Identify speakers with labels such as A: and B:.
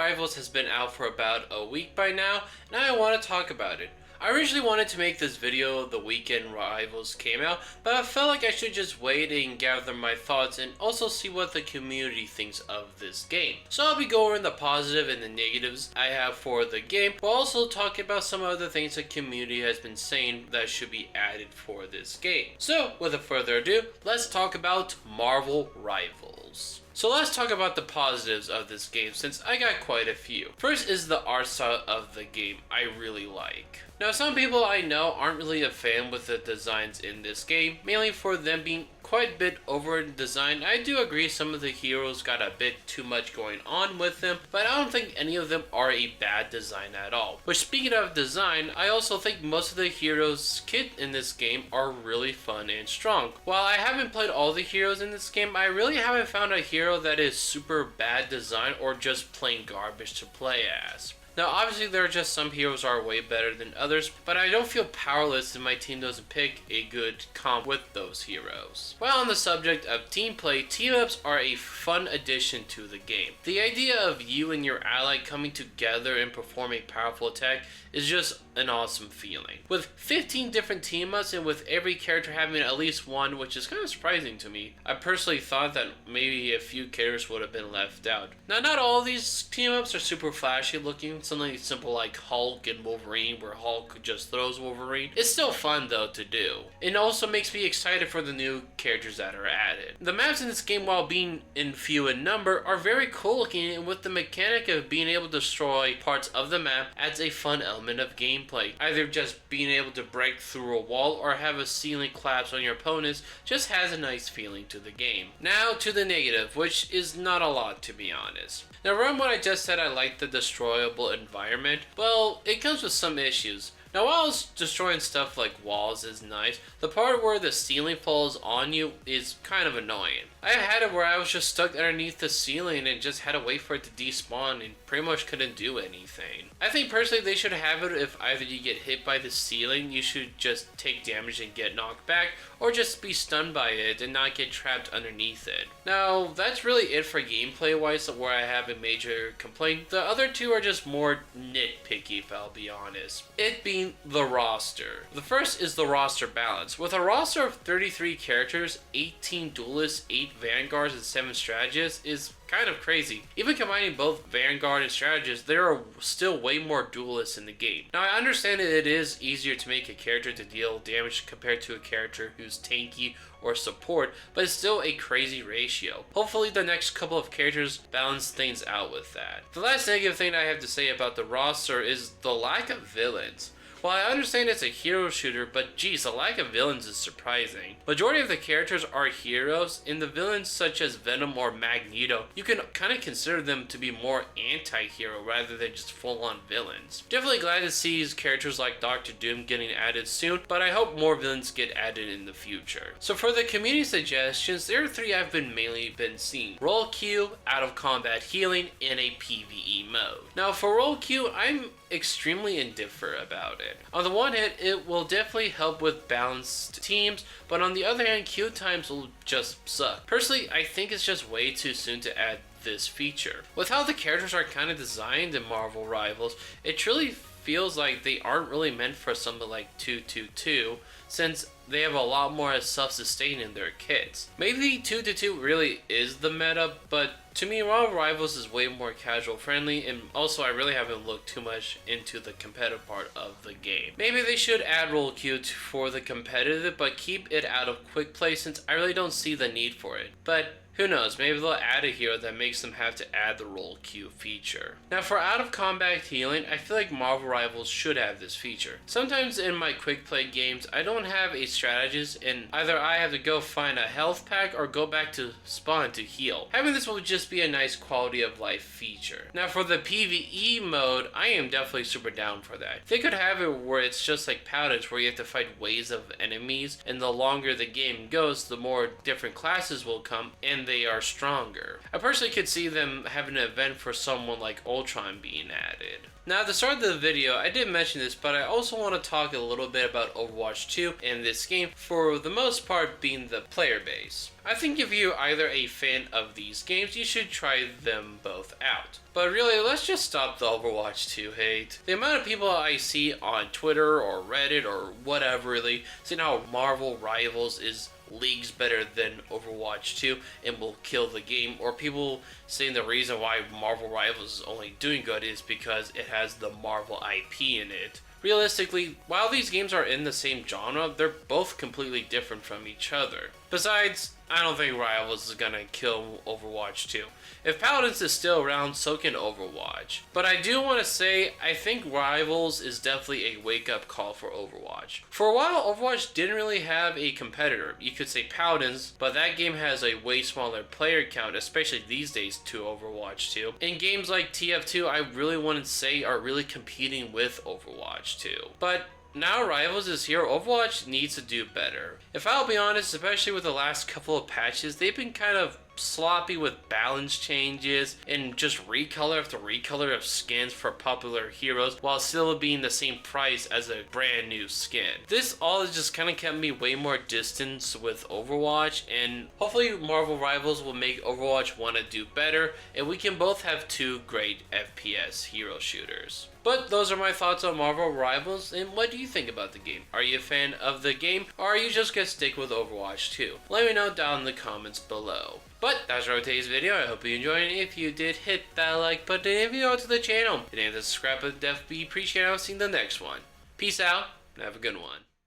A: Rivals has been out for about a week by now, and I want to talk about it. I originally wanted to make this video the weekend Rivals came out, but I felt like I should just wait and gather my thoughts and also see what the community thinks of this game. So I'll be going the positive and the negatives I have for the game, but also talk about some other things the community has been saying that should be added for this game. So without further ado, let's talk about Marvel Rivals. So let's talk about the positives of this game, since I got quite a few. First is the art style of the game I really like. Now some people I know aren't really a fan with the designs in this game, mainly for them being quite a bit over designed. I do agree some of the heroes got a bit too much going on with them, but I don't think any of them are a bad design at all. But speaking of design, I also think most of the heroes' kit in this game are really fun and strong. While I haven't played all the heroes in this game, I really haven't found a hero that is super bad design or just plain garbage to play as. Now obviously there are just some heroes are way better than others, but I don't feel powerless if my team doesn't pick a good comp with those heroes. While on the subject of team play, team-ups are a fun addition to the game. The idea of you and your ally coming together and perform a powerful attack is just an awesome feeling. With 15 different team-ups and with every character having at least one, which is kind of surprising to me, I personally thought that maybe a few characters would have been left out. Now not all of these team-ups are super flashy looking. Something simple like Hulk and Wolverine, where Hulk just throws Wolverine. It's still fun though to do. It also makes me excited for the new characters that are added. The maps in this game, while being few in number, are very cool looking, and with the mechanic of being able to destroy parts of the map adds a fun element of gameplay. Either just being able to break through a wall or have a ceiling collapse on your opponents just has a nice feeling to the game. Now to the negative, which is not a lot to be honest. Now remember what I just said, I like the destroyable environment? Well, it comes with some issues. Now while destroying stuff like walls is nice, the part where the ceiling falls on you is kind of annoying. I had it where I was just stuck underneath the ceiling and just had to wait for it to despawn and pretty much couldn't do anything. I think personally they should have it if either you get hit by the ceiling, you should just take damage and get knocked back, or just be stunned by it and not get trapped underneath it. Now that's really it for gameplay wise where I have a major complaint. The other two are just more nitpicky if I'll be honest. It being the roster. The first is the roster balance. With a roster of 33 characters, 18 duelists, 8 vanguards, and 7 strategists is kind of crazy. Even combining both Vanguard and Strategist, there are still way more duelists in the game. Now I understand that it is easier to make a character to deal damage compared to a character who's tanky or support, but it's still a crazy ratio. Hopefully the next couple of characters balance things out with that. The last negative thing I have to say about the roster is the lack of villains. Well, I understand it's a hero shooter, but geez, the lack of villains is surprising. Majority of the characters are heroes, and the villains such as Venom or Magneto, you can kind of consider them to be more anti-hero rather than just full-on villains. Definitely glad to see characters like Doctor Doom getting added soon, but I hope more villains get added in the future. So for the community suggestions, there are 3 I've mainly been seeing. Roll Q, out of combat healing, and a PvE mode. Now for Roll Q, I'm extremely indifferent about it. On the one hand, it will definitely help with balanced teams, but on the other hand, queue times will just suck. Personally, I think it's just way too soon to add this feature. With how the characters are kind of designed in Marvel Rivals, it truly feels like they aren't really meant for something like 2-2-2, since they have a lot more self-sustain in their kits. Maybe 2-2 really is the meta, but to me, Marvel Rivals is way more casual friendly, and also I really haven't looked too much into the competitive part of the game. Maybe they should add Roll Q for the competitive, but keep it out of quick play since I really don't see the need for it. But who knows, maybe they'll add a hero that makes them have to add the Roll Q feature. Now for out of combat healing, I feel like Marvel Rivals should have this feature. Sometimes in my quick play games, I don't have a strategist and either I have to go find a health pack or go back to spawn to heal. Having this will just be a nice quality of life feature. Now for the PvE mode, I am definitely super down for that. They could have it where it's just like Paladins where you have to fight waves of enemies, and the longer the game goes, the more different classes will come and they are stronger. I personally could see them having an event for someone like Ultron being added. Now, at the start of the video, I did mention this, but I also want to talk a little bit about Overwatch 2 and this game, for the most part being the player base. I think if you're either a fan of these games, you should try them both out. But really, let's just stop the Overwatch 2 hate. The amount of people I see on Twitter or Reddit or whatever, really, saying how Marvel Rivals is leagues better than Overwatch 2 and will kill the game, or people saying the reason why Marvel Rivals is only doing good is because it has the Marvel IP in it. Realistically, while these games are in the same genre, they're both completely different from each other. Besides, I don't think Rivals is gonna kill Overwatch 2. If Paladins is still around, so can Overwatch. But I do want to say, I think Rivals is definitely a wake-up call for Overwatch. For a while, Overwatch didn't really have a competitor. You could say Paladins, but that game has a way smaller player count, especially these days, to Overwatch 2. And games like TF2, I really wouldn't say are really competing with Overwatch 2. But now Rivals is here, Overwatch needs to do better. If I'll be honest, especially with the last couple of patches, they've been kind of sloppy with balance changes and just recolor after recolor of skins for popular heroes while still being the same price as a brand new skin. This all has just kind of kept me way more distance with Overwatch, and hopefully Marvel Rivals will make Overwatch want to do better and we can both have two great FPS hero shooters. But those are my thoughts on Marvel Rivals, and what do you think about the game? Are you a fan of the game, or are you just gonna stick with Overwatch 2? Let me know down in the comments below. But that's our today's video. I hope you enjoyed it. If you did, hit that like button. If you're new to the channel, and if the subscribe would definitely be appreciated. I'll see you in the next one. Peace out, and have a good one.